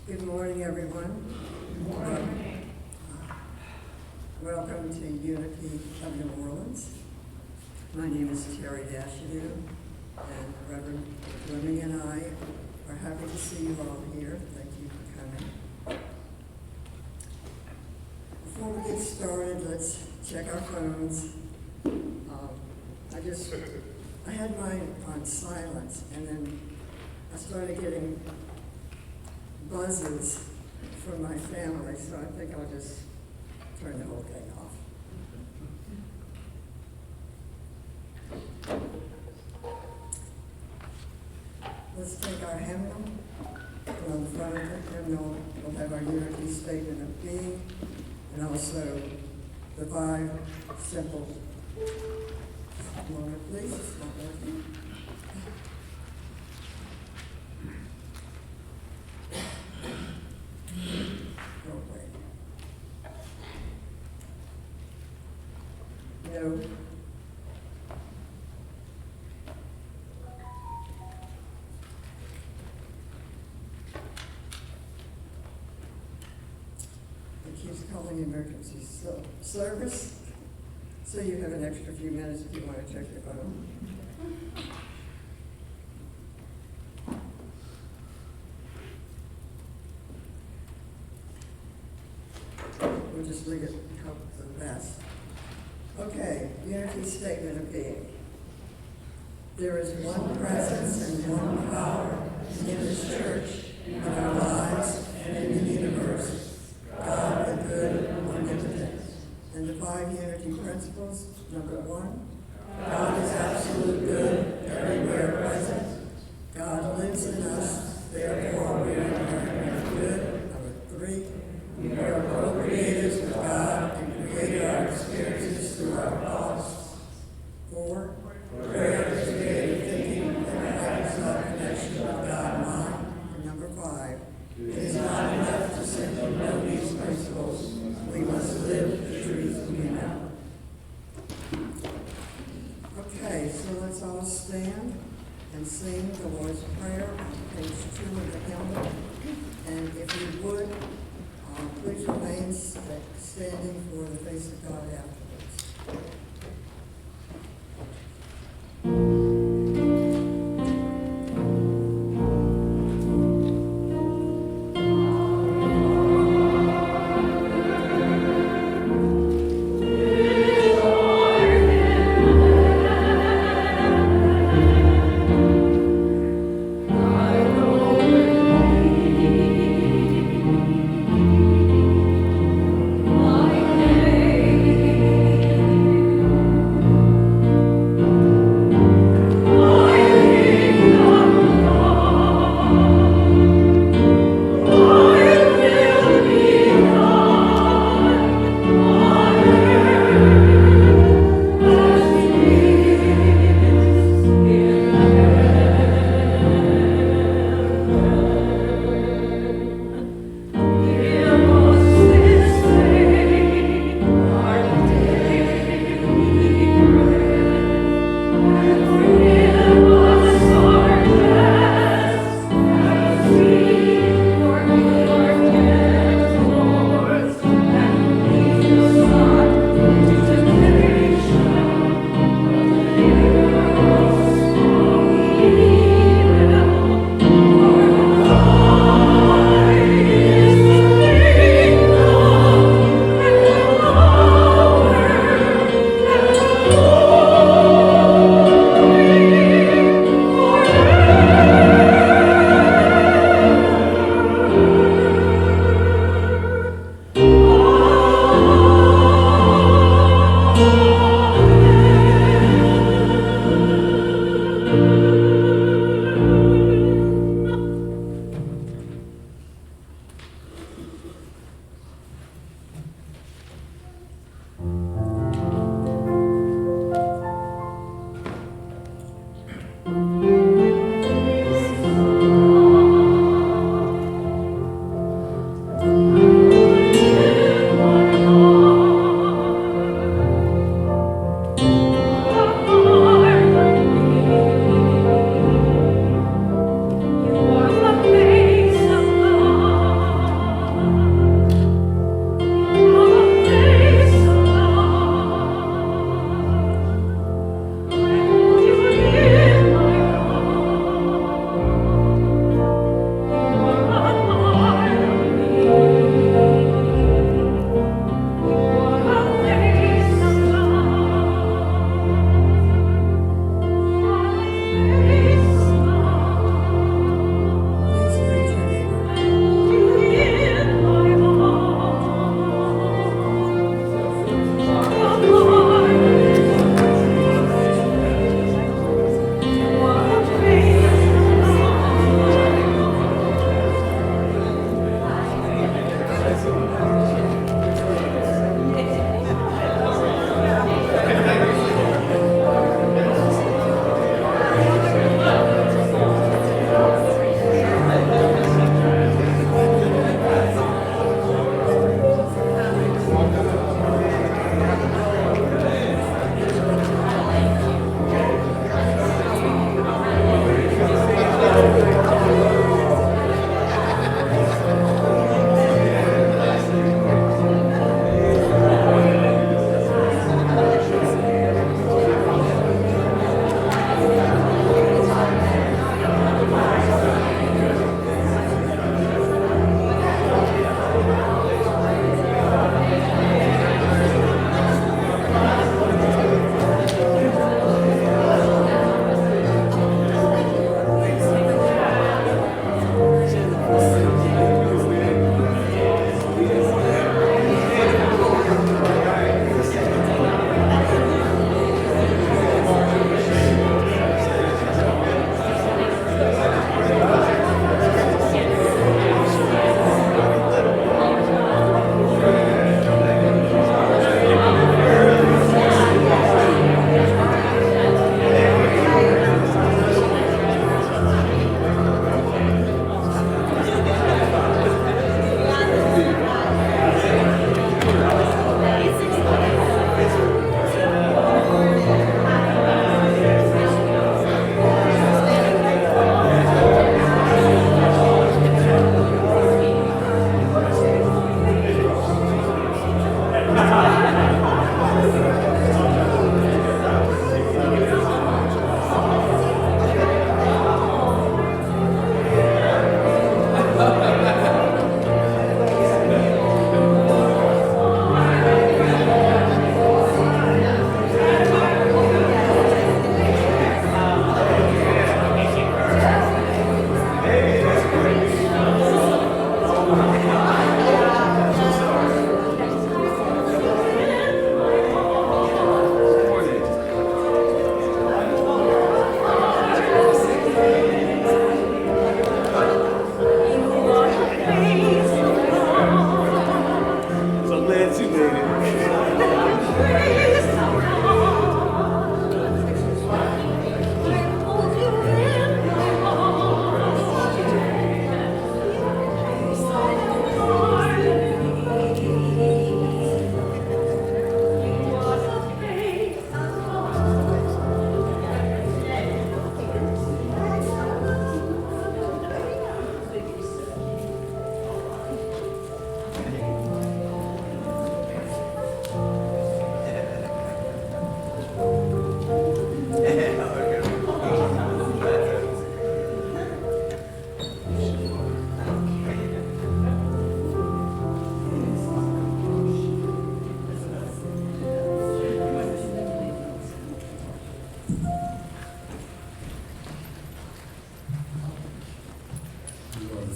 Good morning, everyone. Good morning. Welcome to Unity of New Orleans. My name is Terry Dashidu, and Reverend Fleming and I are happy to see you all here. Thank you for coming. Before we get started, let's check our phones. I had mine on silence, and then I started getting buzzes from my family, so I think I'll just turn the whole thing off. Let's take our hymnal. And on the front of the hymnal, we'll have our unity statement of being, and also the 5 simple. Moment, please. It's not working. Go away. No. It keeps calling emergency service. So you have an extra few minutes if you want to check your phone. We'll just leave it hope for the best. Okay, unity statement of being. There is one presence and one power in this church, in our lives, and in the universe. God the good and omnipotent. And the 5 unity principles. Number 1, God is absolute good, everywhere present. God lives in us, therefore we are inherently good. Number 3, we are co-creators with God and create our experiences through our thoughts. 4, prayer is creative thinking that heightens our connection with God and mind. And number 5, it is not enough to simply know these principles. We must live the truth we know. Okay, so let's all stand and sing the Lord's Prayer on page 2 of the hymn. And if you would, please remain standing for the face of God afterwards.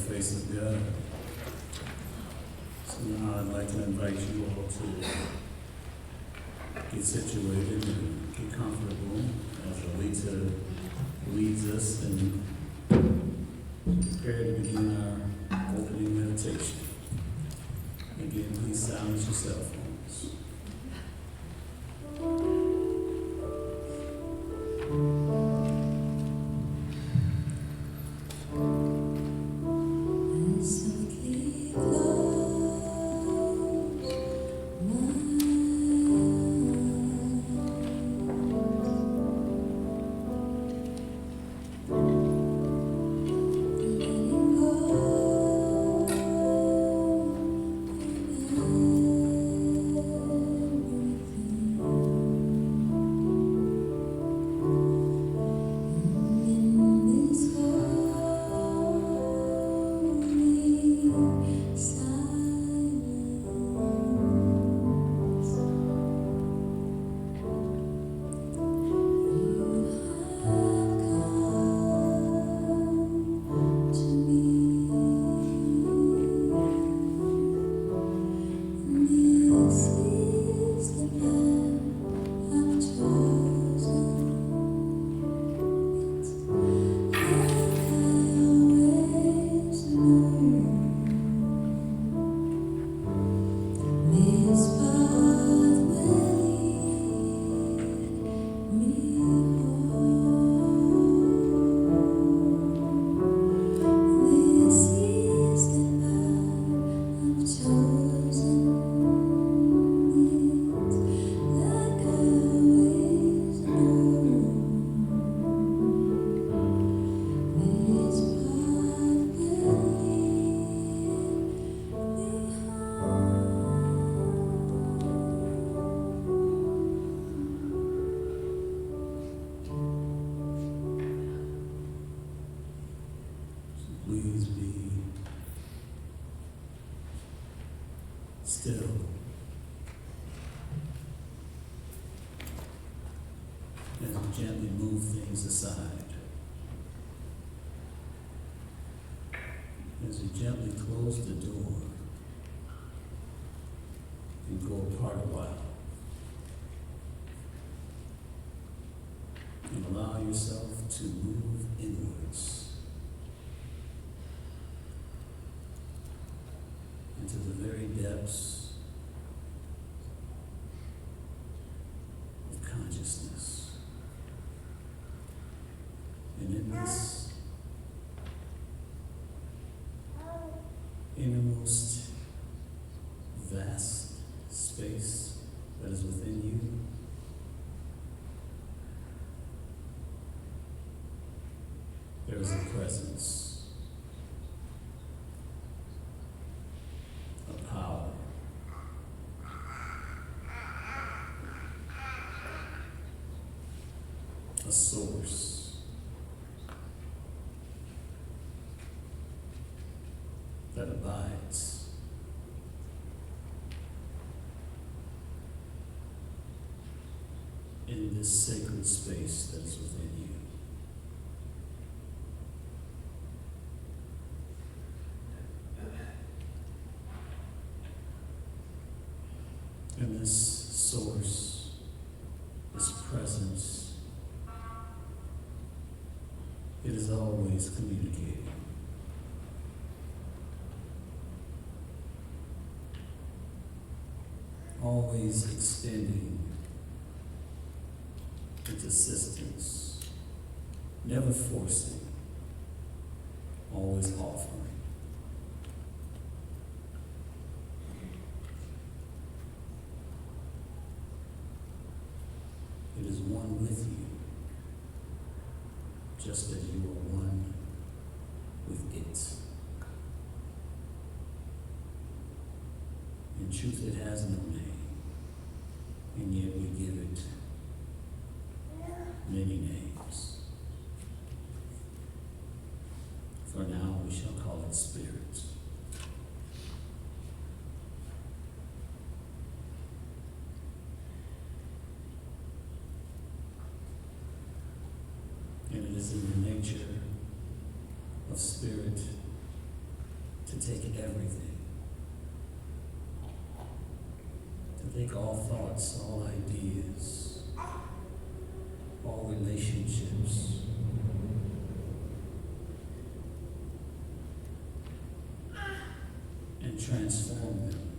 face of God. So now I'd like to invite you all to get situated and get comfortable as Alita leads us and prepare to begin our opening meditation. Again, please silence your cell phones. Please be still. As we gently move things aside. As we gently close the door and go apart a while. And allow yourself to move inwards. Into the very depths of consciousness. And in this innermost vast space that is within you, there is a presence. Power, a source, that abides in this sacred space that is within you. And this source, this presence, it is always communicating. Always extending its assistance, never forcing, always offering. It is one with you, just as you are one with it. In truth, it has no name, and yet we give it many names. For now, we shall call it Spirit. And it is in the nature of Spirit to take everything, to take all thoughts, all ideas, all relationships, and transform them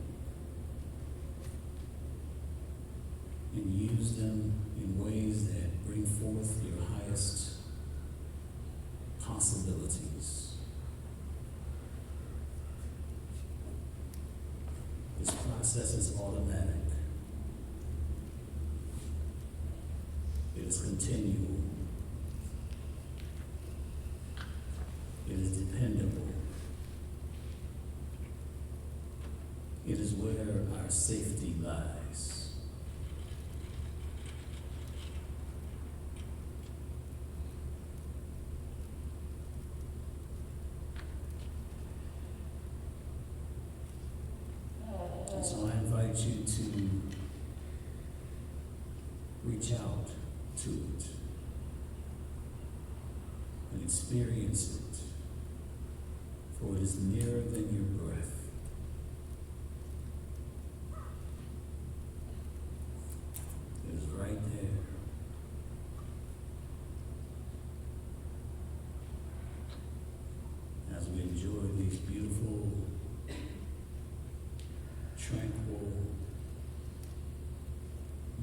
and use them in ways that bring forth your highest possibilities. This process is automatic. It is continual. It is dependable. It is where our safety lies. And so I invite you to reach out to it and experience it, for it is nearer than your breath. It is right there. As we enjoy these beautiful, tranquil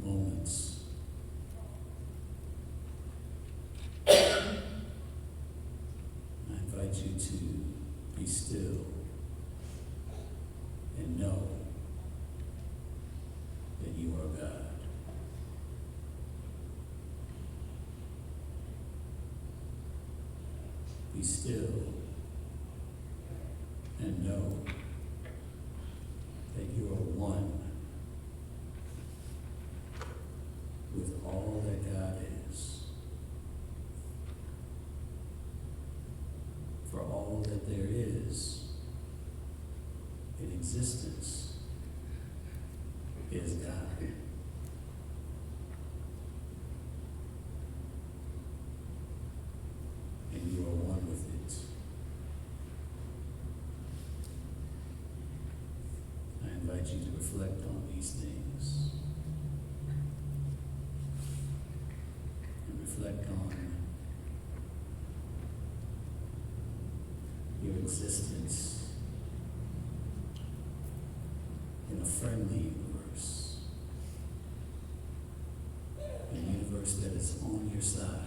moments, I invite you to be still and know that you are God. Be still and know that you are one with all that God is. For all that there is in existence is God. And you are one with it. I invite you to reflect on these things and reflect on your existence in a friendly universe, a universe that is on your side,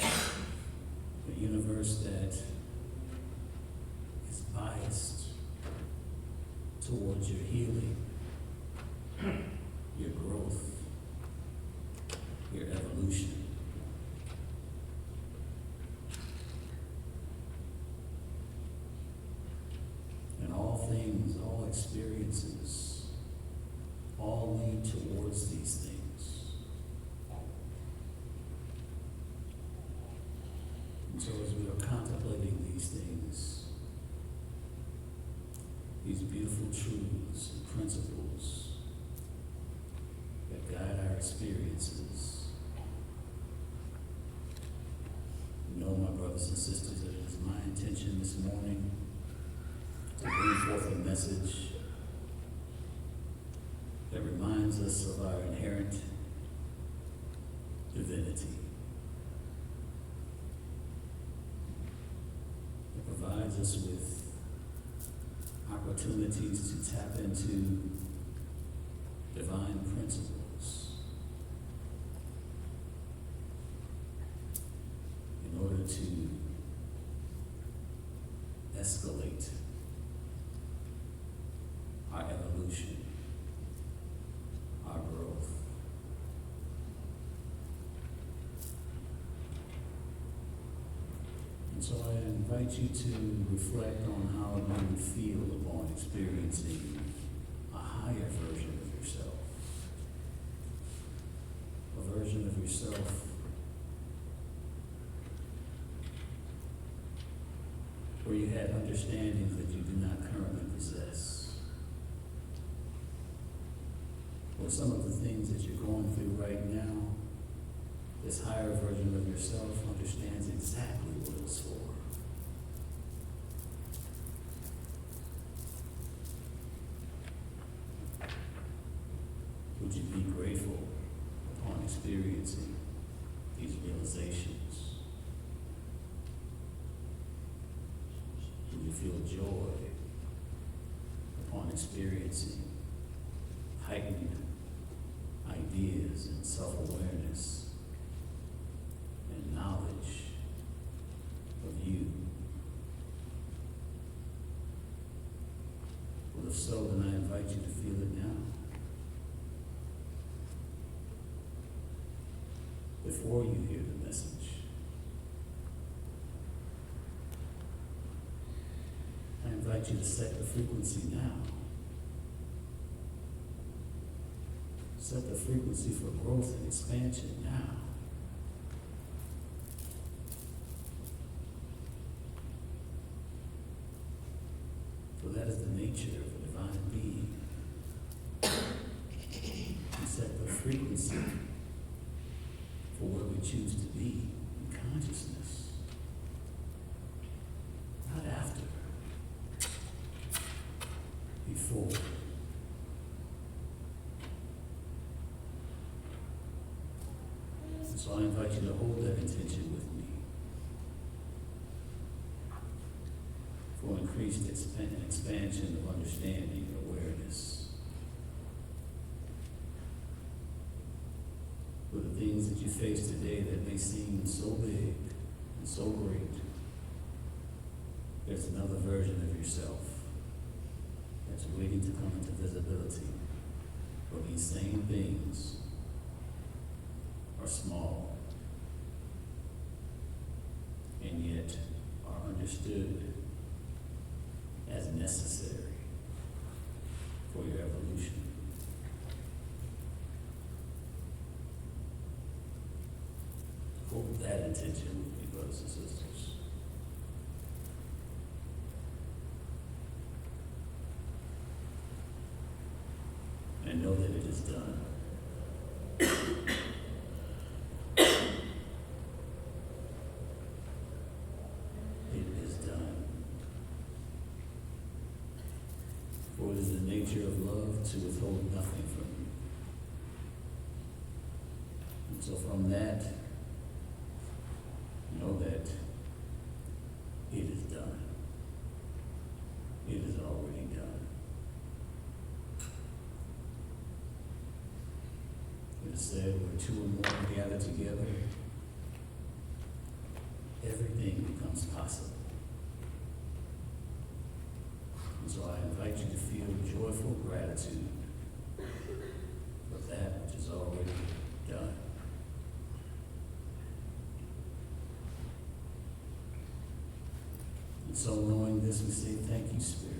a universe that is biased towards your healing, your growth, your evolution. And all things, all experiences, all lead towards these things. And so as we are contemplating these things, these beautiful truths and principles that guide our experiences, know, my brothers and sisters, that it is my intention this morning to bring forth a message that reminds us of our inherent divinity. It provides us with opportunities to tap into divine principles in order to escalate our evolution, our growth. And so I invite you to reflect on how you would feel upon experiencing a higher version of yourself. A version of yourself where you had understandings that you do not currently possess. Or some of the things that you're going through right now This higher version of yourself understands exactly what it's for. Would you be grateful upon experiencing these realizations? Would you feel joy upon experiencing heightened ideas and self-awareness and knowledge of you? Well, if so, then I invite you to feel it now. Before you hear the message, I invite you to set the frequency now. Set the frequency for growth and expansion now. For that is the nature of a divine being. We set the frequency for where we choose to be in consciousness. Not after. Before. So I invite you to hold that intention with me for increased expansion of understanding and awareness. For the things that you face today that may seem so big and so great, there's another version of yourself that's waiting to come into visibility. For these same things are small and yet are understood as necessary for your evolution. Hold that intention with me, brothers and sisters. And know that it is done. It is done. For it is the nature of love to withhold nothing from you. And so from that, know that it is done. It is already done. It is said, where two or more gather together, everything becomes possible. And so I invite you to feel joyful gratitude for that which is already done. And so knowing this, we say, thank you, Spirit.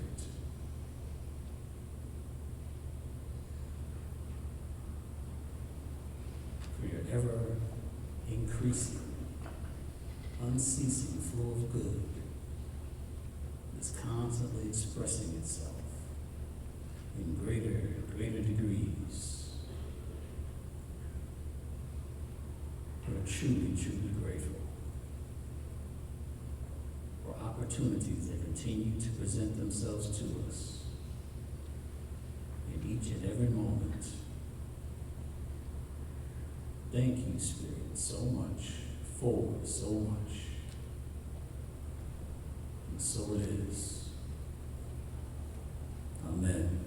For your ever increasing, unceasing flow of good that's constantly expressing itself in greater and greater degrees. We're truly, truly grateful for opportunities that continue to present themselves to us in each and every moment. Thank you, Spirit, so much, for so much. And so it is. Amen.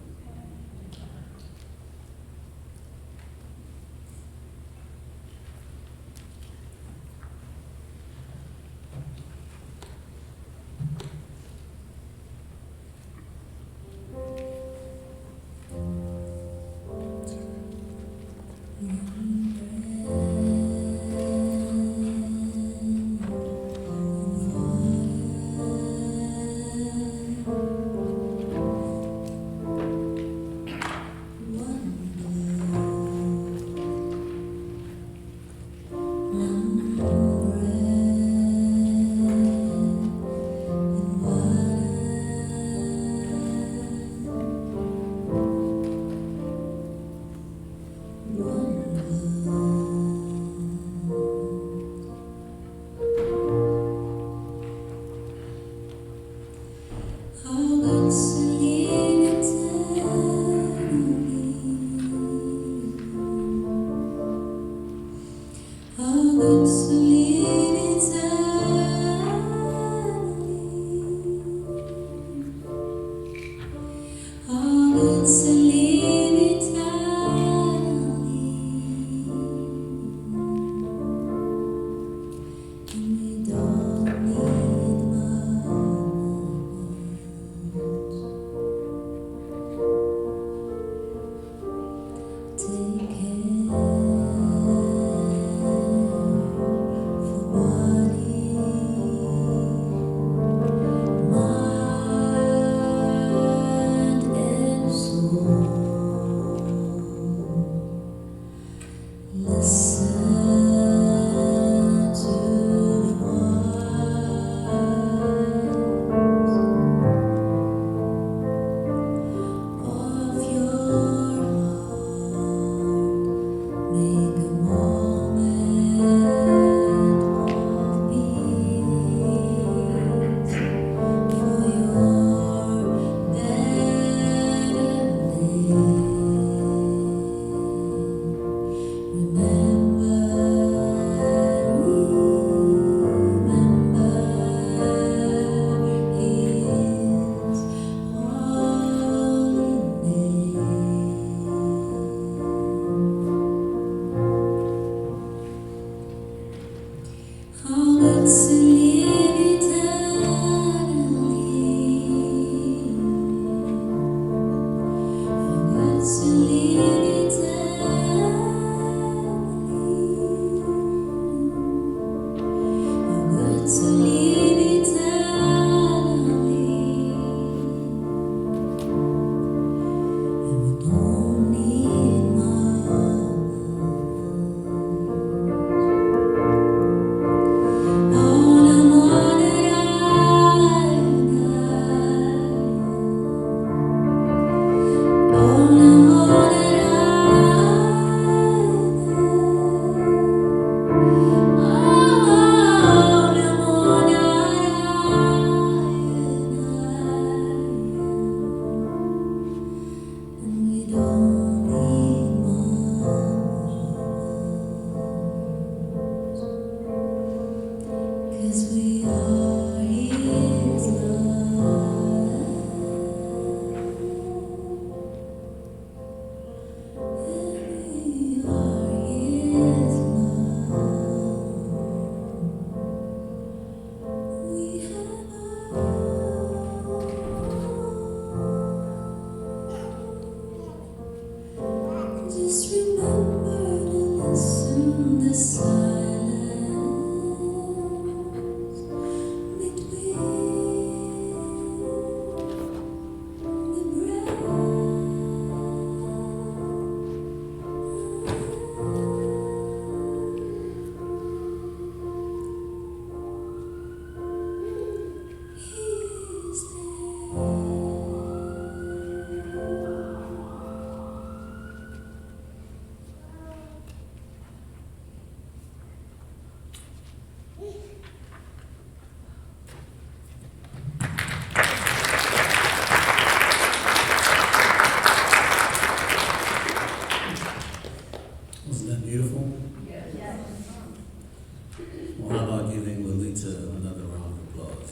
Well, how about giving Lolita another round of applause?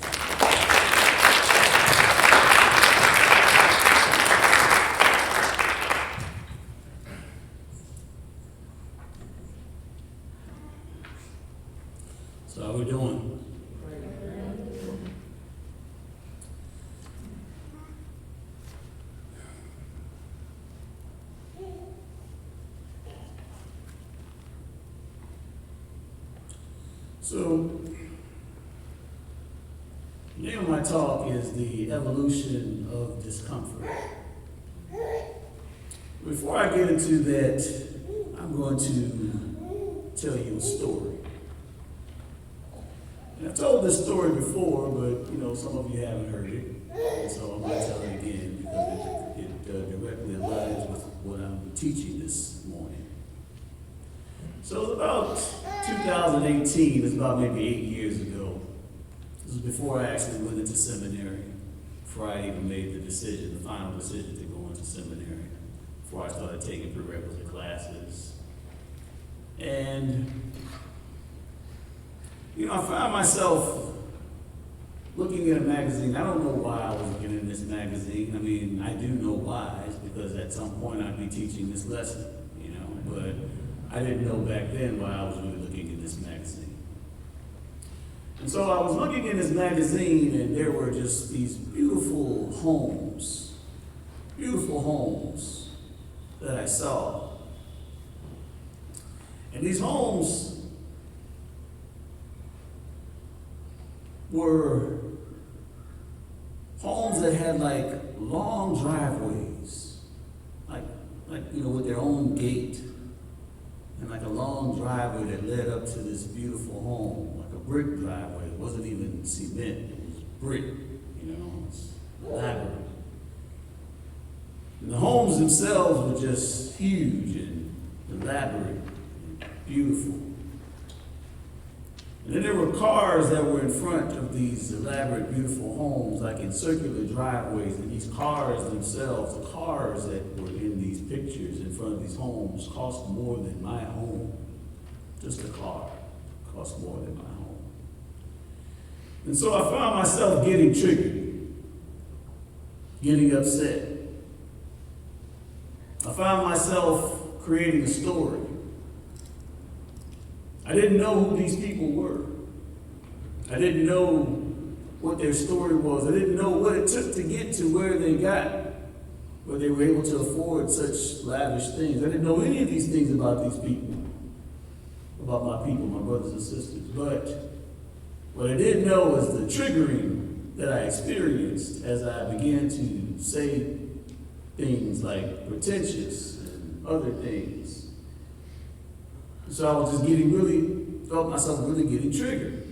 So how we doing? So, the name of my talk is the Evolution of Discomfort. Before I get into that, I'm going to tell you a story. And I've told this story before, but some of you haven't heard it. And so I'm going to tell it again because it directly aligns with what I'm teaching this morning. So it was about 2018, it's about maybe 8 years ago. This was before I actually went into seminary, before I even made the final decision to go into seminary, before I started taking prerequisite classes. And, I found myself looking at a magazine. I don't know why I was looking in this magazine. I mean, I do know why. It's because at some point I'd be teaching this lesson, but I didn't know back then why I was really looking in this magazine. And so I was looking in this magazine, and there were just these beautiful homes that I saw. And these homes were homes that had like long driveways, like with their own gate. And like a long driveway that led up to this beautiful home, like a brick driveway. It wasn't even cement, it was brick, it's elaborate. And the homes themselves were just huge and elaborate and beautiful. And then there were cars that were in front of these elaborate, beautiful homes, like in circular driveways. And these cars themselves, the cars that were in these pictures in front of these homes, cost more than my home. Just a car cost more than my home. And so I found myself getting triggered, getting upset. I found myself creating a story. I didn't know who these people were. I didn't know what their story was. I didn't know what it took to get to where they got, where they were able to afford such lavish things. I didn't know any of these things about these people, about my people, my brothers and sisters. But what I did know is the triggering that I experienced as I began to say things like pretentious and other things. So I was just felt myself really getting triggered.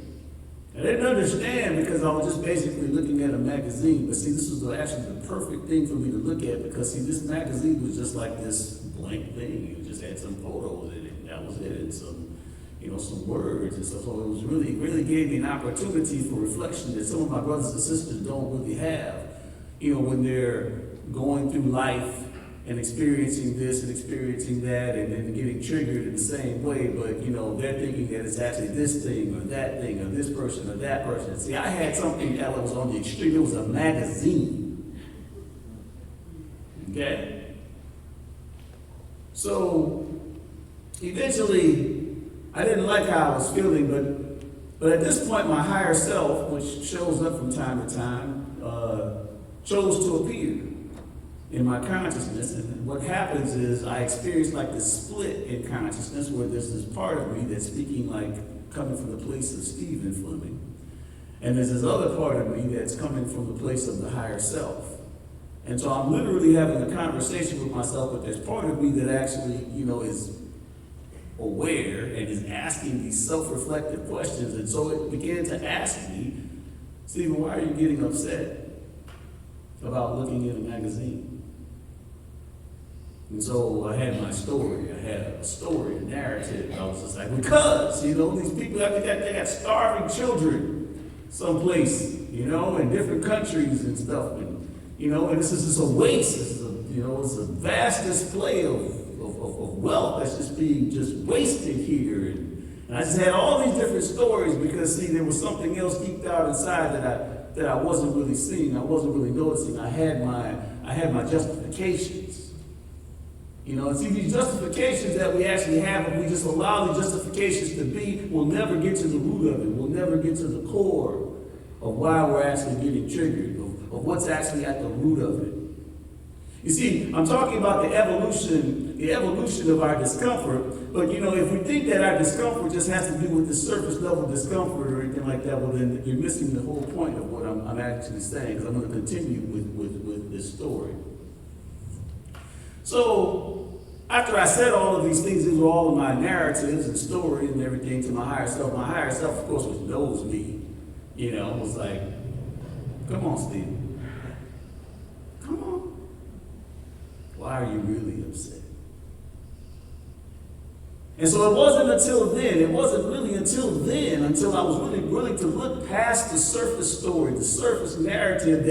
I didn't understand because I was just basically looking at a magazine. But see, this was actually the perfect thing for me to look at because see, this magazine was just like this blank thing. It just had some photos in it. That was it, and some words and stuff. So it was really gave me an opportunity for reflection that some of my brothers and sisters don't really have. When they're going through life and experiencing this and experiencing that and then getting triggered in the same way, but they're thinking that it's actually this thing or that thing or this person or that person. See, I had something that was on the extreme. It was a magazine. Okay? So eventually, I didn't like how I was feeling, but at this point, my higher self, which shows up from time to time, chose to appear in my consciousness. And what happens is I experience like this split in consciousness where there's this part of me that's speaking like coming from the place of Stephen Fleming. And there's this other part of me that's coming from the place of the higher self. And so I'm literally having a conversation with myself, but there's part of me that actually, is aware and is asking these self-reflective questions. And so it began to ask me, Stephen, why are you getting upset about looking in a magazine? And so I had my story. I had a story, a narrative. I was just like, because, these people, they got starving children someplace, in different countries and stuff. And, and this is just a waste. This is it's a vast display of wealth that's just being wasted here. And I just had all these different stories because see, there was something else deep down inside that I wasn't really seeing, I wasn't really noticing. I had my justifications. And see, these justifications that we actually have, if we just allow the justifications to be, we'll never get to the root of it. We'll never get to the core of why we're actually getting triggered, of what's actually at the root of it. You see, I'm talking about the evolution of our discomfort, but if we think that our discomfort just has to do with the surface level discomfort or anything like that, well then you're missing the whole point of what I'm actually saying, because I'm going to continue with this story. So, after I said all of these things, these were all of my narratives and stories and everything to my higher self. My higher self, of course, knows me. Was like, come on, Steve. Come on. Why are you really upset? And so it wasn't really until then, until I was really willing to look past the surface story, the surface narrative,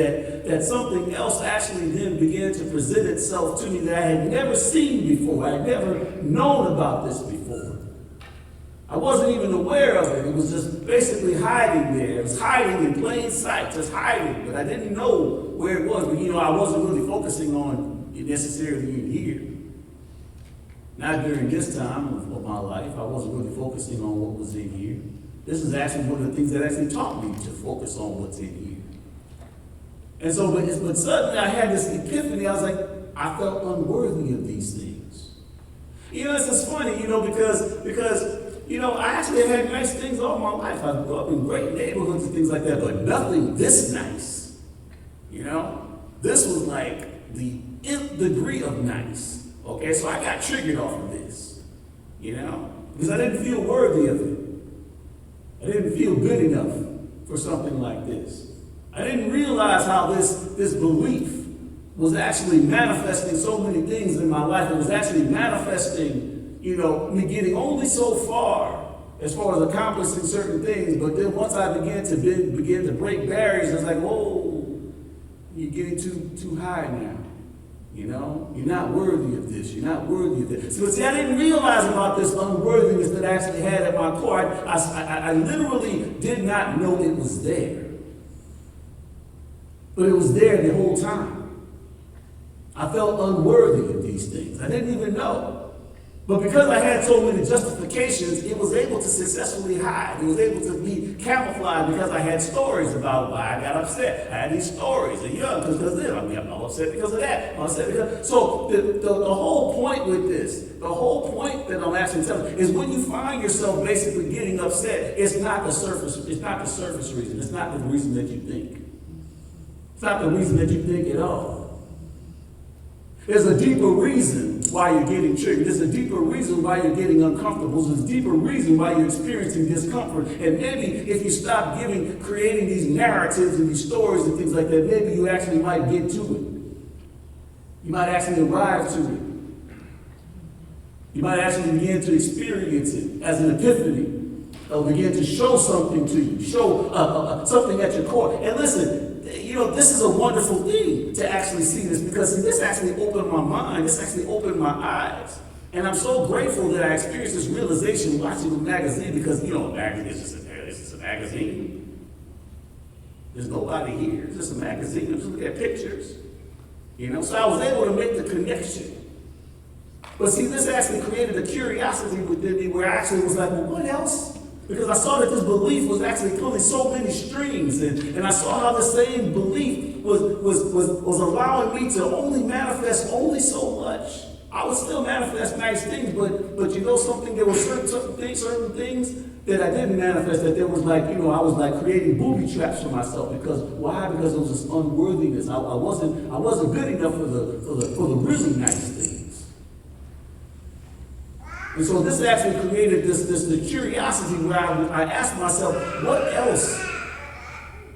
that something else actually then began to present itself to me that I had never seen before. I had never known about this before. I wasn't even aware of it. It was just basically hiding there. It was hiding in plain sight, just hiding. But I didn't know where it was. But I wasn't really focusing on it necessarily in here. Not during this time of my life. I wasn't really focusing on what was in here. This is actually one of the things that actually taught me to focus on what's in here. And so, but suddenly I had this epiphany. I was like, I felt unworthy of these things. It's just funny, because I actually had nice things all my life. I grew up in great neighborhoods and things like that, but nothing this nice. This was like the nth degree of nice. Okay, so I got triggered off of this, because I didn't feel worthy of it. I didn't feel good enough for something like this. I didn't realize how this belief was actually manifesting so many things in my life. It was actually manifesting, me getting only so far as accomplishing certain things. But then once I began to break barriers, it's like, whoa, you're getting too high now. You're not worthy of this. You're not worthy of this. So, I didn't realize about this unworthiness that I actually had at my core. I literally did not know it was there. But it was there the whole time. I felt unworthy of these things. I didn't even know. But because I had so many justifications, it was able to successfully hide. It was able to be camouflaged because I had stories about why I got upset. I had these stories, because of this. I'm upset because of that. I'm upset because. So the whole point with this, the whole point that I'm actually telling is when you find yourself basically getting upset, it's not the surface reason. It's not the reason that you think. It's not the reason that you think at all. There's a deeper reason why you're getting triggered. There's a deeper reason why you're getting uncomfortable. There's a deeper reason why you're experiencing discomfort. And maybe if you stop creating these narratives and these stories and things like that, maybe you actually might get to it. You might actually arrive to it. You might actually begin to experience it as an epiphany. It'll begin to show something to you, show something at your core. And listen, this is a wonderful thing to actually see this, because this actually opened my mind. This actually opened my eyes. And I'm so grateful that I experienced this realization watching a magazine, because, it's just a magazine. There's nobody here. It's just a magazine. I'm just looking at pictures. So I was able to make the connection. But see, this actually created a curiosity within me where I actually was like, well, what else? Because I saw that this belief was actually pulling so many strings, and I saw how the same belief was allowing me to only manifest only so much. I would still manifest nice things, but something, there were certain things that I didn't manifest, that there was I was creating booby traps for myself. Because why? Because it was this unworthiness. I wasn't good enough for the really nice things. And so this actually created the curiosity where I asked myself, what else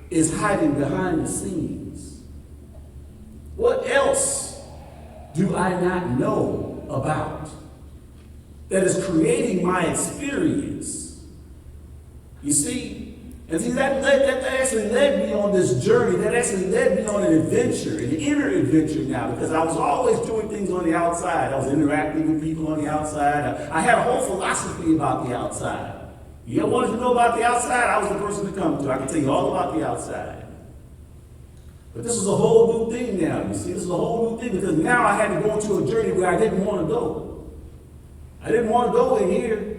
is hiding behind the scenes? What else do I not know about that is creating my experience? You see? And see, that actually led me on this journey. That actually led me on an adventure, an inner adventure now, because I was always doing things on the outside. I was interacting with people on the outside. I had a whole philosophy about the outside. You wanted to know about the outside, I was the person to come to. I can tell you all about the outside. But this is a whole new thing now, you see. This is a whole new thing because now I had to go into a journey where I didn't want to go. I didn't want to go in here.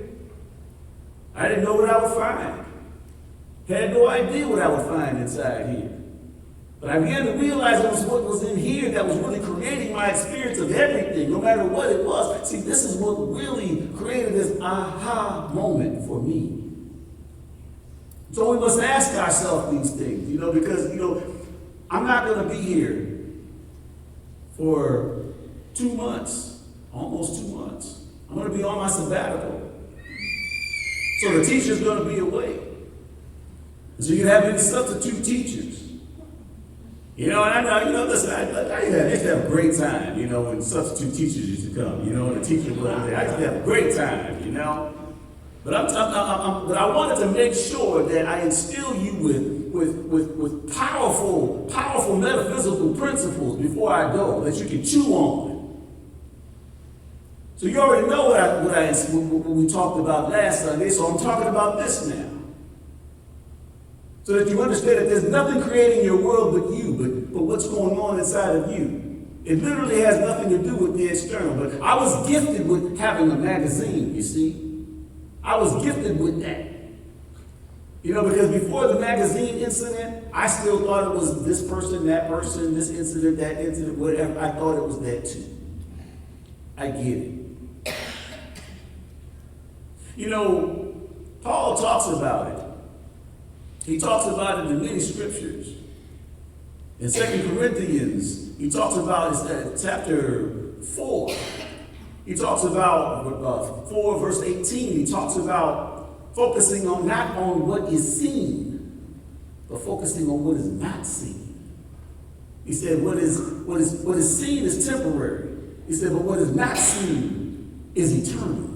I didn't know what I would find. Had no idea what I would find inside here. But I began to realize it was what was in here that was really creating my experience of everything, no matter what it was. See, this is what really created this aha moment for me. So we must ask ourselves these things, because, I'm not going to be here for 2 months, almost 2 months. I'm going to be on my sabbatical. So the teacher's going to be away. So you have any substitute teachers. And I know, listen, I used to have a great time, when substitute teachers used to come, and the teacher was there. I used to have a great time, But but I wanted to make sure that I instill you with powerful metaphysical principles before I go that you can chew on. So you already know what we talked about last Sunday, so I'm talking about this now. So that you understand that there's nothing creating your world but you, but what's going on inside of you. It literally has nothing to do with the external. But I was gifted with having a magazine, you see. I was gifted with that. Because before the magazine incident, I still thought it was this person, this incident, that incident, whatever. I thought it was that too. I get it. Paul talks about it. He talks about it in many scriptures. In 2 Corinthians, he talks about chapter 4. He talks about 4 verse 18. He talks about focusing on not on what is seen, but focusing on what is not seen. He said what is seen is temporary. He said, but what is not seen is eternal.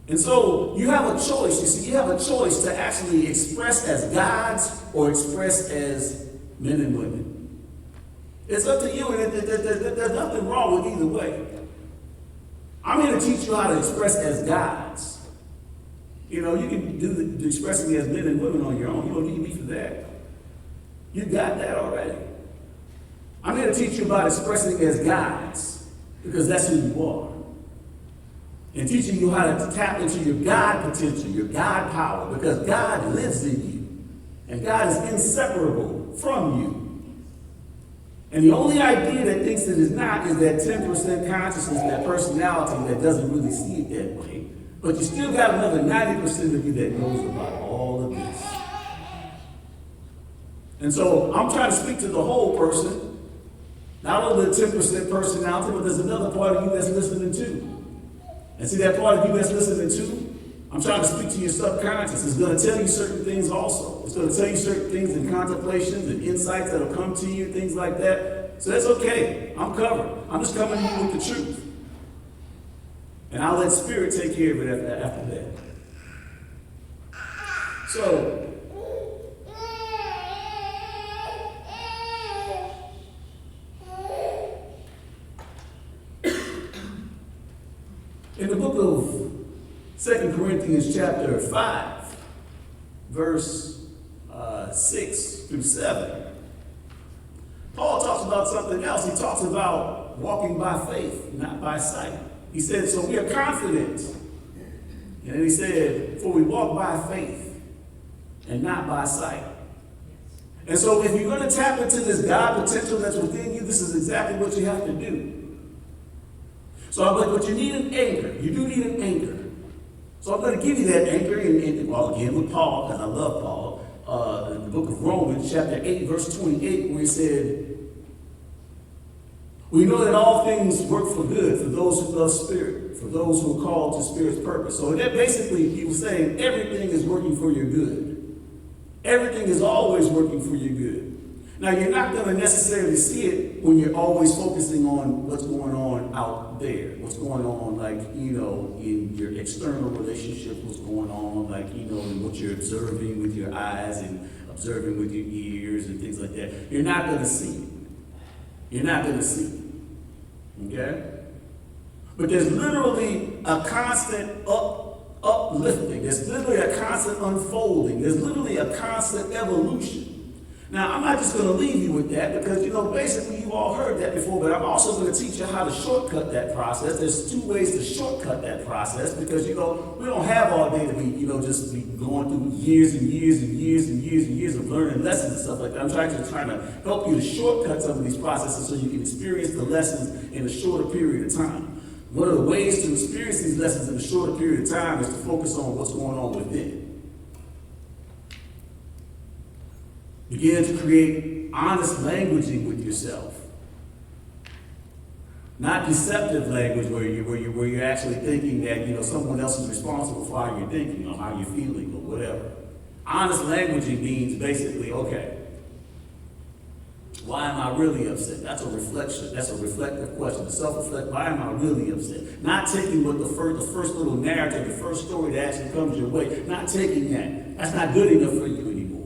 And so you have a choice. You see, you have a choice to actually express as gods or express as men and women. It's up to you, and there's nothing wrong with either way. I'm here to teach you how to express as gods. You can do the expressing as men and women on your own. You don't need me for that. You got that already. I'm here to teach you about expressing as gods, because that's who you are. And teaching you how to tap into your God potential, your God power, because God lives in you. And God is inseparable from you. And the only idea that thinks it is not is that 10% consciousness, that personality that doesn't really see it that way. But you still got another 90% of you that knows about all of this. And so I'm trying to speak to the whole person, not only the 10% personality, but there's another part of you that's listening too. And see that part of you that's listening to? I'm trying to speak to your subconscious. It's going to tell you certain things also. It's going to tell you certain things and contemplations and insights that will come to you, things like that. So that's okay. I'm covered. I'm just coming to you with the truth. And I'll let Spirit take care of it after that. So, in the book of 2 Corinthians chapter 5, verse 6 through 7, Paul talks about something else. He talks about walking by faith, not by sight. He said, so we are confident. And then he said, for we walk by faith and not by sight. And so if you're going to tap into this God potential that's within you, this is exactly what you have to do. So I'm like, but you need an anchor. You do need an anchor. So I'm going to give you that anchor, well, again, with Paul, because I love Paul, in the book of Romans, chapter 8, verse 28, where he said, we know that all things work for good for those who love Spirit, for those who are called to Spirit's purpose. So that basically, he was saying everything is working for your good. Everything is always working for your good. Now, you're not going to necessarily see it when you're always focusing on what's going on out there, what's going on, in your external relationships, what's going on, in what you're observing with your eyes and observing with your ears and things like that. You're not going to see it. You're not going to see it. Okay? But there's literally a constant uplifting. There's literally a constant unfolding. There's literally a constant evolution. Now, I'm not just going to leave you with that because, basically you've all heard that before, but I'm also going to teach you how to shortcut that process. There's two ways to shortcut that process because, we don't have all day to be, just be going through years and years and years and years and years of learning lessons and stuff like that. I'm trying to help you to shortcut some of these processes so you can experience the lessons in a shorter period of time. One of the ways to experience these lessons in a shorter period of time is to focus on what's going on within. Begin to create honest languaging with yourself. Not deceptive language where you're actually thinking that someone else is responsible for how you're thinking or how you're feeling or whatever. Honest languaging means basically, okay, why am I really upset? That's a reflection. That's a reflective question. Self-reflect, why am I really upset? Not taking what the first little narrative, the first story that actually comes your way, not taking that. That's not good enough for you anymore.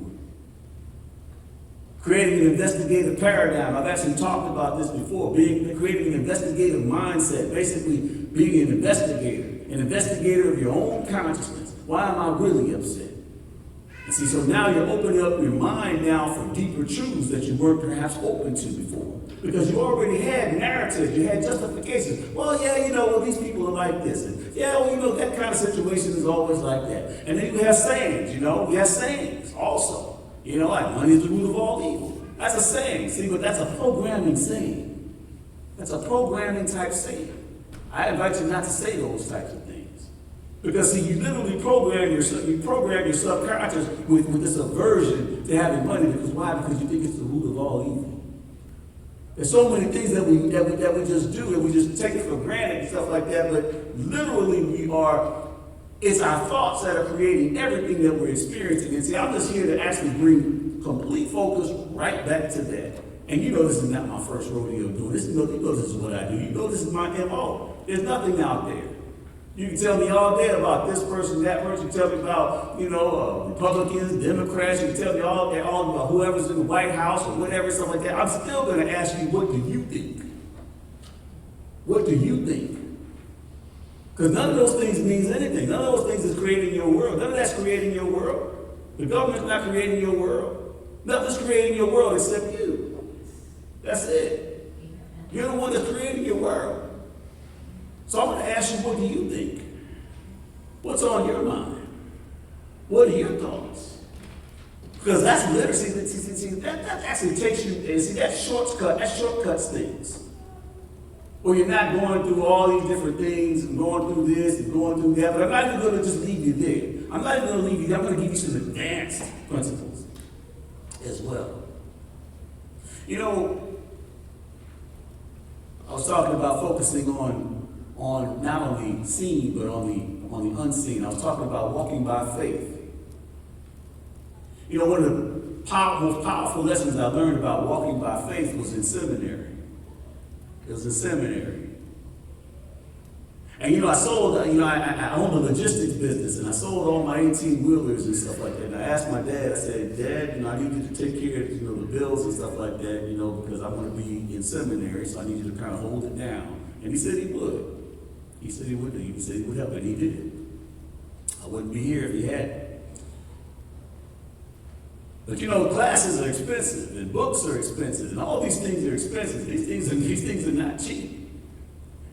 Creating an investigative paradigm. I've actually talked about this before. Creating an investigative mindset. Basically, being an investigator of your own consciousness. Why am I really upset? And see, so now you're opening up your mind now for deeper truths that you weren't perhaps open to before. Because you already had narratives, you had justifications. Well, yeah, these people are like this. And yeah, well, that kind of situation is always like that. And then you have sayings, we have sayings also. Like money is the root of all evil. That's a saying, see, but that's a programming saying. That's a programming type saying. I invite you not to say those types of things. Because see, you literally program your subconscious with this aversion to having money. Because why? Because you think it's the root of all evil. There's so many things that we just do and we just take it for granted and stuff like that, but literally it's our thoughts that are creating everything that we're experiencing. And see, I'm just here to actually bring complete focus right back to that. And this is not my first rodeo doing this. This is what I do. This is my MO. There's nothing out there. You can tell me all day about this person, that person. You can tell me about, Republicans, Democrats. You can tell me all about whoever's in the White House or whatever, stuff like that. I'm still going to ask you, what do you think? What do you think? Because none of those things means anything. None of those things is creating your world. None of that's creating your world. The government's not creating your world. Nothing's creating your world except you. That's it. You're the one that's creating your world. So I'm going to ask you, what do you think? What's on your mind? What are your thoughts? Because that's literacy. That actually takes you, and see, that shortcuts things. Or you're not going through all these different things and going through this and going through that. But I'm not even going to just leave you there. I'm not even going to leave you there. I'm going to give you some advanced principles as well. I was talking about focusing on not only seen but on the unseen. I was talking about walking by faith. One of the most powerful lessons I learned about walking by faith was in seminary. It was in seminary. And I sold, I owned a logistics business and I sold all my 18-wheelers and stuff like that. And I asked my dad, I said, Dad, I need you to take care of, the bills and stuff like that, because I'm going to be in seminary, so I need you to kind of hold it down. And he said he would. He said he would. He said he would help, and he did it. I wouldn't be here if he hadn't. But classes are expensive, and books are expensive, and all these things are expensive. These things are not cheap.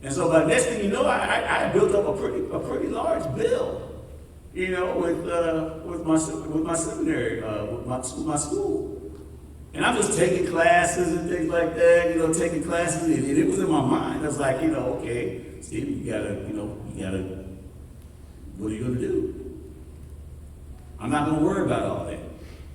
And so by the next thing you know, I built up a pretty large bill, with my seminary, with my school. And I'm just taking classes and things like that, taking classes, and it was in my mind. I was like, okay, Steve, you gotta, what are you gonna do? I'm not gonna worry about all that.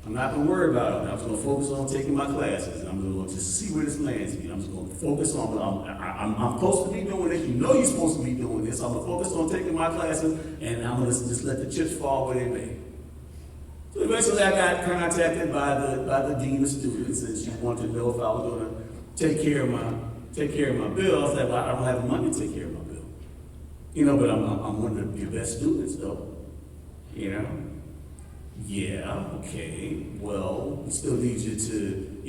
I'm not going to worry about it. I'm just going to focus on taking my classes, and I'm going to just see where this lands me. I'm just going to focus on, I'm supposed to be doing this. You're supposed to be doing this. I'm going to focus on taking my classes, and I'm going to just let the chips fall where they may. So eventually I got contacted by the dean of students, and she wanted to know if I was going to take care of my bill. I said, well, I don't have the money to take care of my bill. But I'm one of your best students, though. Yeah, okay, well, we still need you to,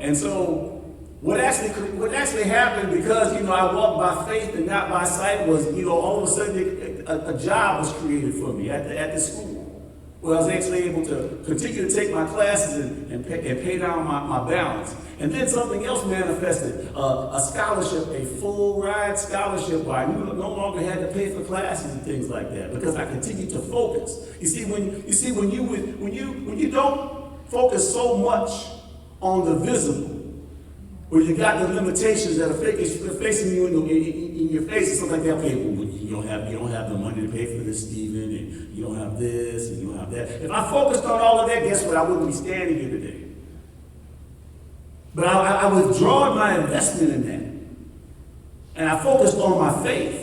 and so what actually happened, because, I walked by faith and not by sight, was, all of a sudden a job was created for me at the school, where I was actually able to continue to take my classes and pay down my balance. And then something else manifested, a scholarship, a full ride scholarship, where I no longer had to pay for classes and things like that, because I continued to focus. You see, when you don't focus so much on the visible, where you got the limitations that are facing you in your face, and something like that. Okay, well, you don't have the money to pay for this, Stephen, and you don't have this, and you don't have that. If I focused on all of that, guess what? I wouldn't be standing here today. But I withdrawed my investment in that, and I focused on my faith.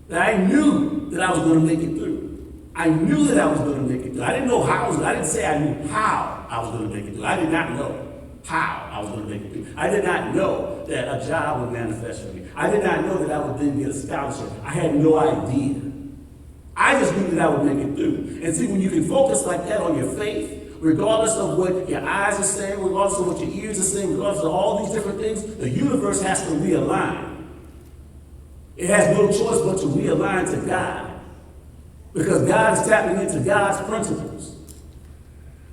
That I knew that I was going to make it through. I knew that I was going to make it through. I didn't know how. I didn't say I knew how I was going to make it through. I did not know how I was going to make it through. I did not know that a job would manifest for me. I did not know that I would then get a scholarship. I had no idea. I just knew that I would make it through. And see, when you can focus like that on your faith, regardless of what your eyes are saying, regardless of what your ears are saying, regardless of all these different things, the universe has to realign. It has no choice but to realign to God. Because God is tapping into God's principles.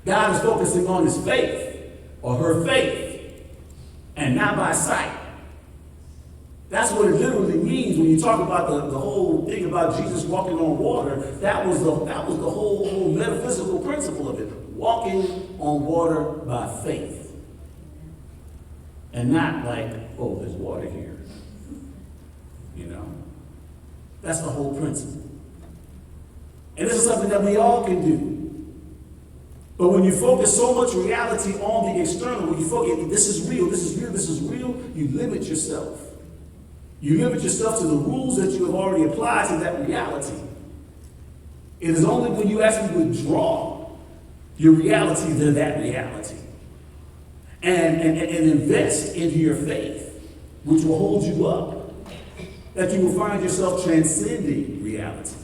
God is focusing on his faith, or her faith, and not by sight. That's what it literally means when you talk about the whole thing about Jesus walking on water. That was the whole metaphysical principle of it. Walking on water by faith. And not like, oh, there's water here. You know? That's the whole principle. And this is something that we all can do. But when you focus so much reality on the external, when you focus, this is real, this is real, this is real, you limit yourself. You limit yourself to the rules that you have already applied to that reality. It is only when you actually withdraw your reality to that reality and invest into your faith, which will hold you up, that you will find yourself transcending reality.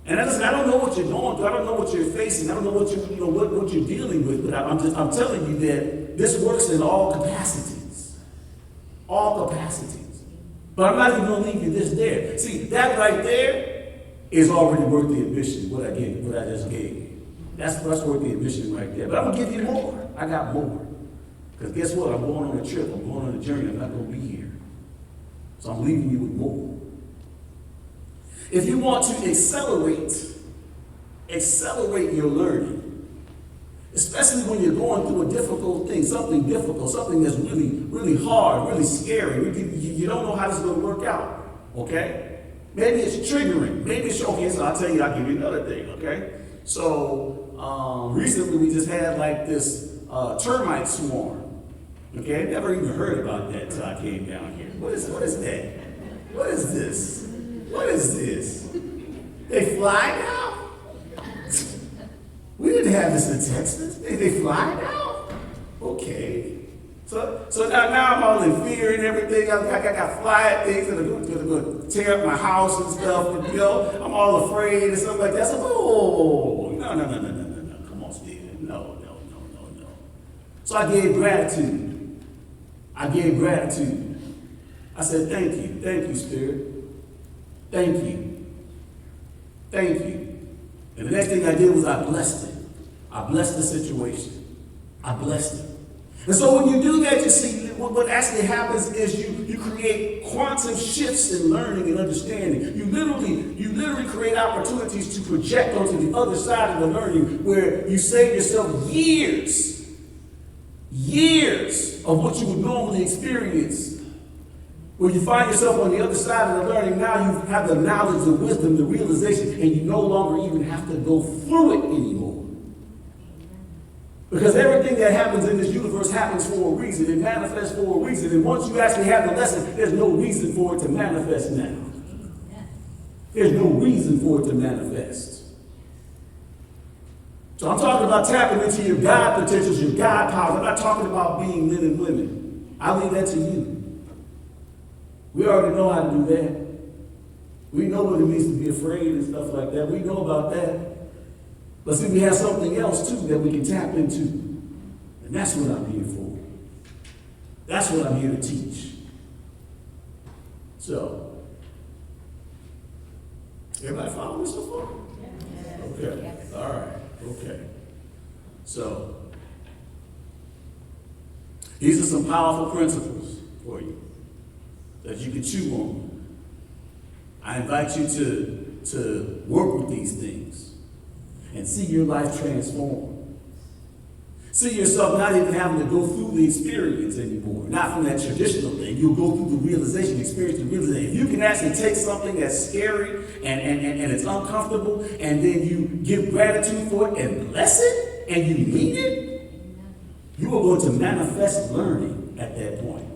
And I don't know what you're going through. I don't know what you're facing. I don't know what you're dealing with. But I'm telling you that this works in all capacities. All capacities. But I'm not even going to leave you this there. See, that right there is already worth the admission. What I just gave you. That's worth the admission right there. But I'm going to give you more. I got more. Because guess what? I'm going on a trip. I'm going on a journey. I'm not going to be here. So I'm leaving you with more. If you want to accelerate your learning, especially when you're going through a difficult thing, something that's really, really hard, really scary, you don't know how this is going to work out, okay? Maybe it's triggering. Maybe it's, okay, so I'll give you another thing, okay? So recently we just had like this termite swarm, okay? I never even heard about that until I came down here. What is that? What is this? What is this? They fly now? We didn't have this in Texas. They fly now? Okay. So now I'm all in fear and everything. I got flying things that are going to tear up my house and stuff. And, I'm all afraid and stuff like that. So, no. Come on, Stephen. No. So I gave gratitude. I said, thank you, Spirit. Thank you. And the next thing I did was I blessed it. I blessed the situation. I blessed it. And so when you do that, you see, what actually happens is you create quantum shifts in learning and understanding. You literally create opportunities to project onto the other side of the learning, where you save yourself years of what you would normally experience. When you find yourself on the other side of the learning, now you have the knowledge, the wisdom, the realization, and you no longer even have to go through it anymore. Because everything that happens in this universe happens for a reason. It manifests for a reason. And once you actually have the lesson, there's no reason for it to manifest now. There's no reason for it to manifest. So I'm talking about tapping into your God potentials, your God powers. I'm not talking about being men and women. I leave that to you. We already know how to do that. We know what it means to be afraid and stuff like that. We know about that. But see, we have something else too that we can tap into. And that's what I'm here for. That's what I'm here to teach. So, Everybody follow me so far? Okay, all right, okay. So, these are some powerful principles for you that you can chew on. I invite you to work with these things and see your life transform. See yourself not even having to go through the experience anymore. Not from that traditional thing. You'll go through the realization, experience the realization. If you can actually take something that's scary and it's uncomfortable, and then you give gratitude for it and bless it, and you mean it, you are going to manifest learning at that point.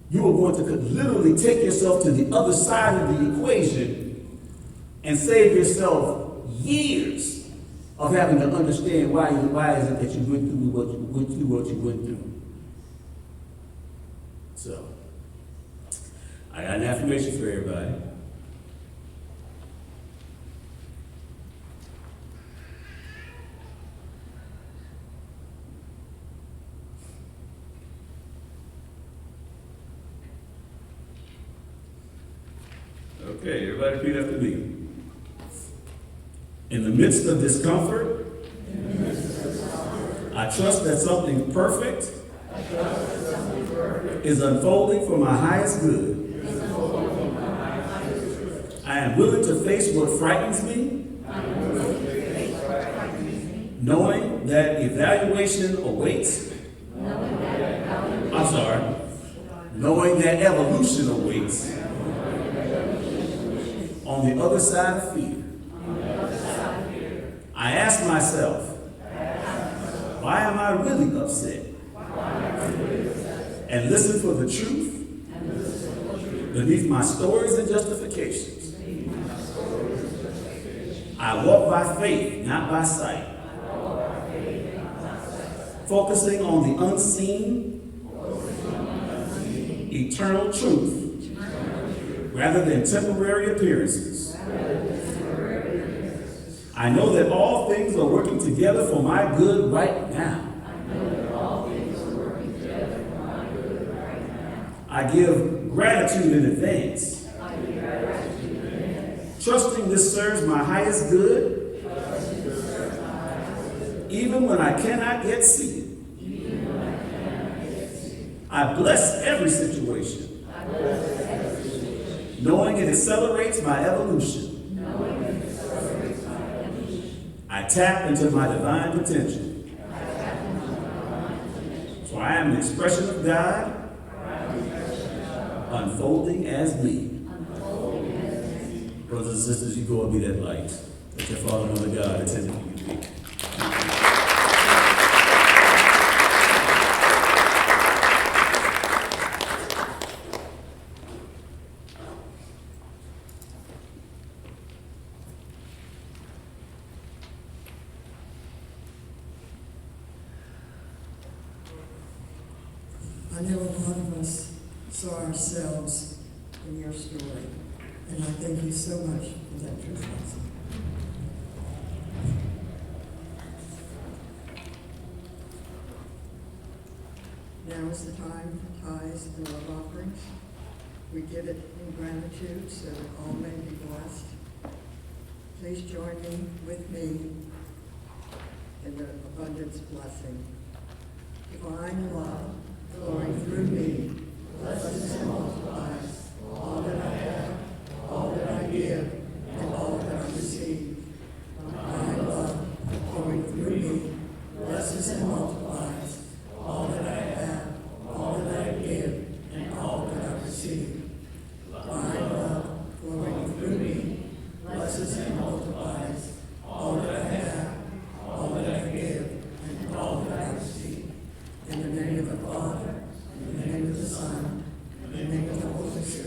You are going to literally take yourself to the other side of the equation and save yourself years of having to understand why is it that you went through what you went through. So, I got an affirmation for everybody. Okay, everybody repeat after me. In the midst of discomfort, I trust that something perfect is unfolding for my highest good. I am willing to face what frightens me, knowing that evaluation awaits. Knowing that evolution awaits on the other side of fear. I ask myself, why am I really upset? And listen for the truth beneath my stories and justifications. I walk by faith, not by sight. Focusing on the unseen, eternal truth, rather than temporary appearances. I know that all things are working together for my good right now. I give gratitude in advance. Trusting this serves my highest good, even when I cannot yet see it. I bless every situation, knowing it accelerates my evolution. I tap into my divine potential. So I am an expression of God, unfolding as me. Brothers and sisters, you go and be that light that your Father and Mother God intended for you to be. I know a lot of us saw ourselves in your story, and I thank you so much for that truth. Now is the time for tithes and love offerings. We give it in gratitude so that all may be blessed. Please join me with me in the abundance blessing. Divine love flowing through me, blesses and multiplies all that I have, all that I give, and all that I receive. Divine love flowing through me, blesses and multiplies all that I have, all that I give, and all that I receive. Divine love flowing through me, blesses and multiplies all that I have, all that I give, and all that I receive. In the name of the Father, in the name of the Son, in the name of the Holy Spirit.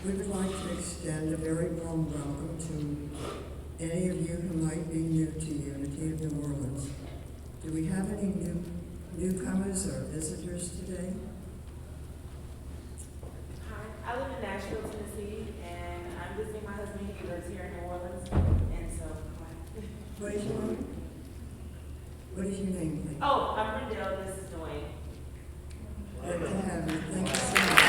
We would like to extend a very warm welcome to any of you who might be new to Unity of New Orleans. Do we have any newcomers or visitors today? Hi, I live in Nashville, Tennessee, and I'm visiting my husband. He lives here in New Orleans, and so. What is your name? What is your name, please? Oh, I'm Rendell. This is Dwayne. Glad to have you. Thank you so much.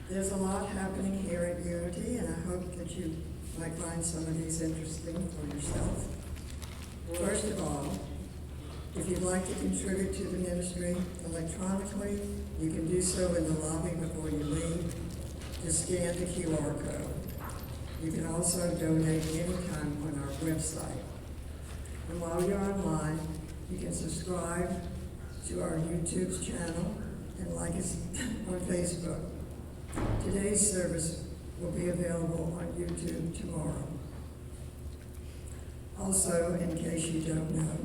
There's a lot happening here at Unity, and I hope that you might find some of these interesting for yourself. First of all, if you'd like to contribute to the ministry electronically, you can do so in the lobby before you leave. Just scan the QR code. You can also donate anytime on our website. And while you're online, you can subscribe to our YouTube channel and like us on Facebook. Today's service will be available on YouTube tomorrow. Also, in case you don't know,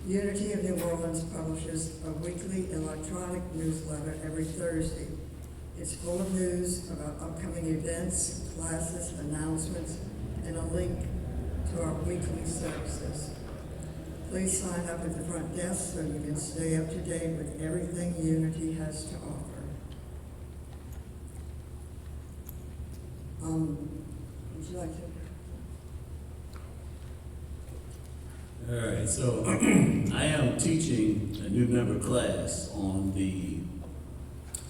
Unity of New Orleans publishes a weekly electronic newsletter every Thursday. It's full of news about upcoming events, classes, announcements, and a link to our weekly services. Please sign up at the front desk so you can stay up to date with everything Unity has to offer. Would you like to? All right, so I am teaching a new member class on the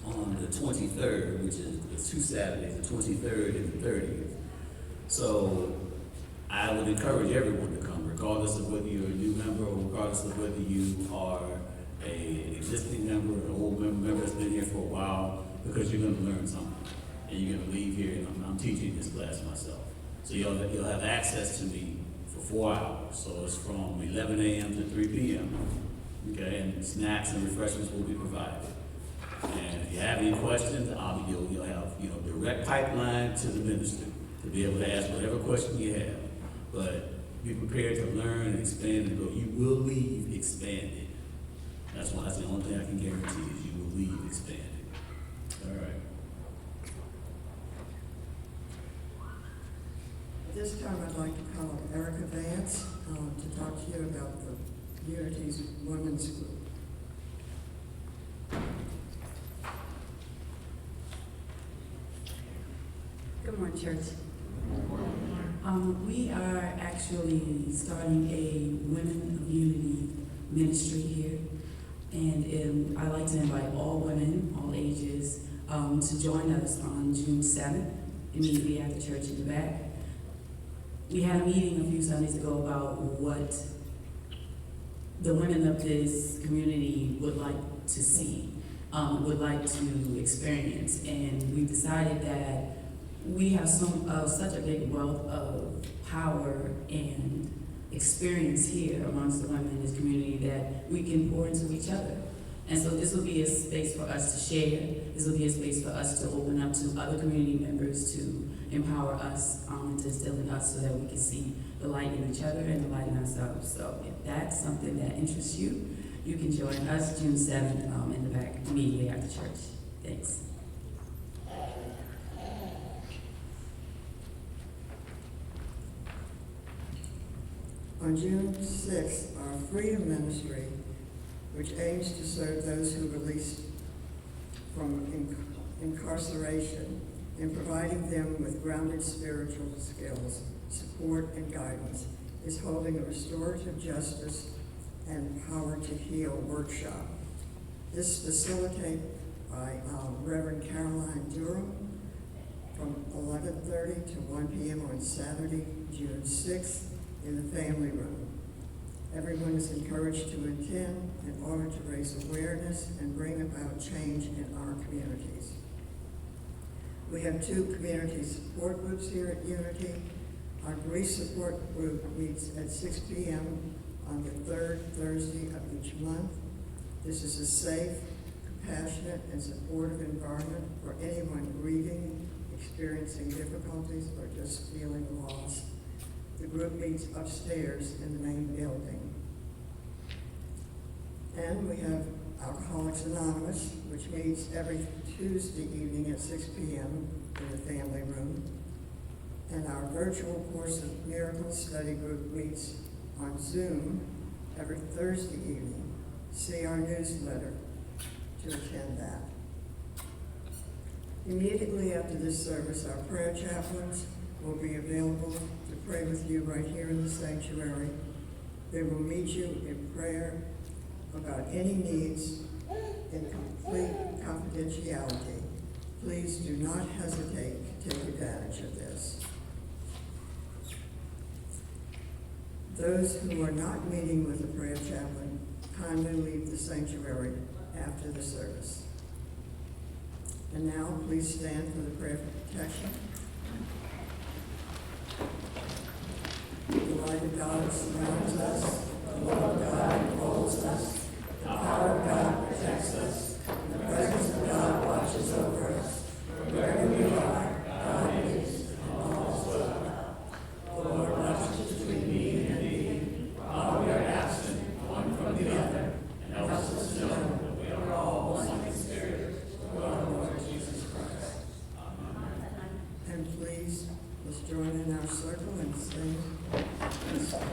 23rd, which is the 2 Saturdays, the 23rd and the 30th. So I would encourage everyone to come, regardless of whether you're a new member or regardless of whether you are an existing member, an old member that's been here for a while, because you're going to learn something. And you're going to leave here, and I'm teaching this class myself. So you'll have access to me for 4 hours. So it's from 11 a.m. to 3 p.m. Okay, and snacks and refreshments will be provided. And if you have any questions, you'll have direct pipeline to the minister to be able to ask whatever question you have. But be prepared to learn and expand and go. You will leave expanded. That's the only thing I can guarantee is you will leave expanded. All right. At this time, I'd like to call Erica Vance to talk to you about the Unity's Women's Group. Good morning, church. We are actually starting a Women of Unity ministry here, and I'd like to invite all women, all ages, to join us on June 7th, immediately after church in the back. We had a meeting a few Sundays ago about what the women of this community would like to see, would like to experience, and we decided that we have such a big wealth of power and experience here amongst the women in this community that we can pour into each other. And so this will be a space for us to share. This will be a space for us to open up to other community members to empower us and to instill in us so that we can see the light in each other and the light in ourselves. So if that's something that interests you, you can join us June 7th in the back immediately after church. Thanks. On June 6th, our Freedom Ministry, which aims to serve those who are released from incarceration and providing them with grounded spiritual skills, support, and guidance, is holding a restorative justice and power to heal workshop. This is facilitated by Reverend Caroline Durham from 11:30 to 1 p.m. on Saturday, June 6th in the family room. Everyone is encouraged to attend in order to raise awareness and bring about change in our communities. We have 2 community support groups here at Unity. Our grief support group meets at 6 p.m. on the 3rd Thursday of each month. This is a safe, compassionate, and supportive environment for anyone grieving, experiencing difficulties, or just feeling lost. The group meets upstairs in the main building. And we have Alcoholics Alcoholics Anonymous, which meets every Tuesday evening at 6 p.m. in the family room. And our virtual Course of Miracles study group meets on Zoom every Thursday evening. See our newsletter to attend that. Immediately after this service, our prayer chaplains will be available to pray with you right here in the sanctuary. They will meet you in prayer about any needs in complete confidentiality. Please do not hesitate to take advantage of this. Those who are not meeting with a prayer chaplain, kindly leave the sanctuary after the service. And now, please stand for the prayer for protection. The light of God surrounds us, the love of God enfolds us, the power of God protects us, and the presence of God watches over us. Wherever we are, God is, and all is well. The Lord watches between me and thee, while we are absent one from the other, and helps us to know that we are all one in spirit, through our Lord Jesus Christ. Amen. And please, let's join in our circle and sing this song.